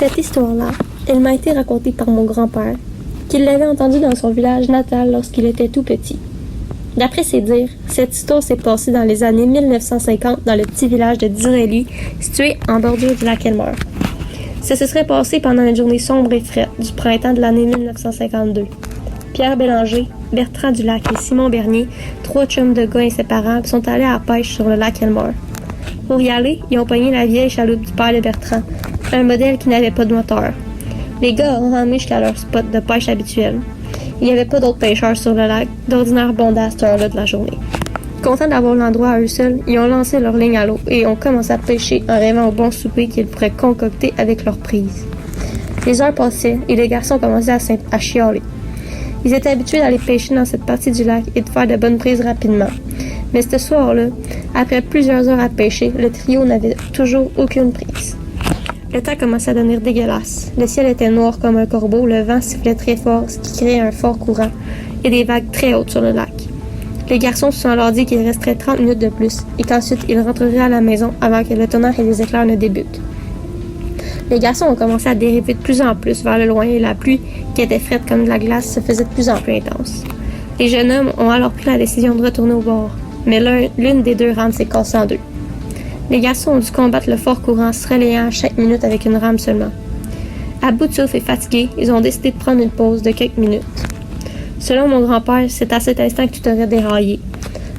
Cette histoire-là, elle m'a été racontée par mon grand-père, qu'il l'avait entendue dans son village natal lorsqu'il était tout petit. D'après ses dires, cette histoire s'est passée dans les années 1950 dans le petit village de Direly, situé en bordure du lac Elmer. Ça se serait passé pendant une journée sombre et frette du printemps de l'année 1952. Pierre Bélanger, Bertrand Dulac et Simon Bernier, trois chums de gars inséparables, sont allés à la pêche sur le lac Elmer. Pour y aller, ils ont pogné la vieille chaloupe du père de Bertrand, un modèle qui n'avait pas de moteur. Les gars ont ramené jusqu'à leur spot de pêche habituel. Il n'y avait pas d'autres pêcheurs sur le lac, d'ordinaire bondés à cette heure-là de la journée. Contents d'avoir l'endroit à eux seuls, ils ont lancé leur ligne à l'eau et ont commencé à pêcher en rêvant au bon souper qu'ils pourraient concocter avec leur prise. Les heures passaient et les garçons commençaient à chialer. Ils étaient habitués d'aller pêcher dans cette partie du lac et de faire de bonnes prises rapidement. Mais ce soir-là, après plusieurs heures à pêcher, le trio n'avait toujours aucune prise. Le temps commençait à devenir dégueulasse. Le ciel était noir comme un corbeau, le vent sifflait très fort, ce qui créait un fort courant, et des vagues très hautes sur le lac. Les garçons se sont alors dit qu'il resterait 30 minutes de plus, et qu'ensuite ils rentreraient à la maison avant que le tonnerre et les éclairs ne débutent. Les garçons ont commencé à dériver de plus en plus vers le loin, et la pluie, qui était frette comme de la glace, se faisait de plus en plus intense. Les jeunes hommes ont alors pris la décision de retourner au bord, mais l'une des deux rames s'est cassée en deux. Les garçons ont dû combattre le fort courant, se relayant à chaque minute avec une rame seulement. À bout de souffle et fatigués, ils ont décidé de prendre une pause de quelques minutes. Selon mon grand-père, c'est à cet instant que tout aurait déraillé.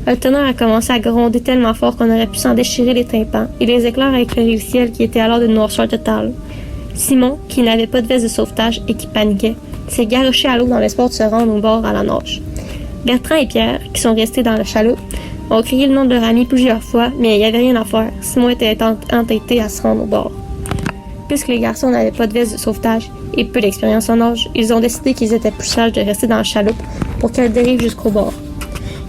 Le tonnerre a commencé à gronder tellement fort qu'on aurait pu s'en déchirer les tympans, et les éclairs a éclairé le ciel qui était alors d'une noirceur totale. Simon, qui n'avait pas de veste de sauvetage et qui paniquait, s'est garoché à l'eau dans l'espoir de se rendre au bord à la nage. Bertrand et Pierre, qui sont restés dans la chaloupe, ont crié le nom de leur ami plusieurs fois, mais il n'y avait rien à faire. Simon était entêté à se rendre au bord. Puisque les garçons n'avaient pas de veste de sauvetage et peu d'expérience en nage, ils ont décidé qu'ils étaient plus sages de rester dans la chaloupe pour qu'elle dérive jusqu'au bord.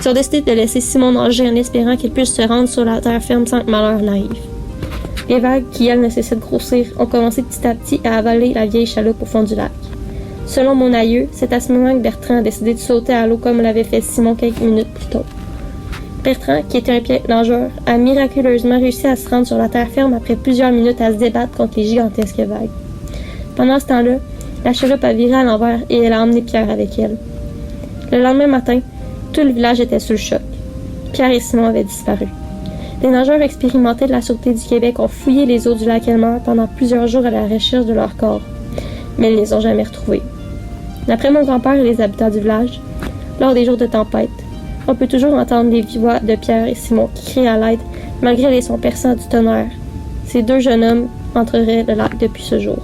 Ils ont décidé de laisser Simon nager en espérant qu'il puisse se rendre sur la terre ferme sans que malheur n'arrive. Les vagues, qui elles ne cessaient de grossir, ont commencé petit à petit à avaler la vieille chaloupe au fond du lac. Selon mon aïeux, c'est à ce moment que Bertrand a décidé de sauter à l'eau comme l'avait fait Simon quelques minutes plus tôt. Bertrand, qui était un pied nageur, a miraculeusement réussi à se rendre sur la terre ferme après plusieurs minutes à se débattre contre les gigantesques vagues. Pendant ce temps-là, la chaloupe a viré à l'envers et elle a emmené Pierre avec elle. Le lendemain matin, tout le village était sous le choc. Pierre et Simon avaient disparu. Des nageurs expérimentés de la Sûreté du Québec ont fouillé les eaux du lac Elmer pendant plusieurs jours à la recherche de leur corps, mais ils ne les ont jamais retrouvés. D'après mon grand-père et les habitants du village, lors des jours de tempête, on peut toujours entendre les voix de Pierre et Simon qui crient à l'aide malgré les sons perçants du tonnerre. Ces deux jeunes hommes entreraient le lac depuis ce jour.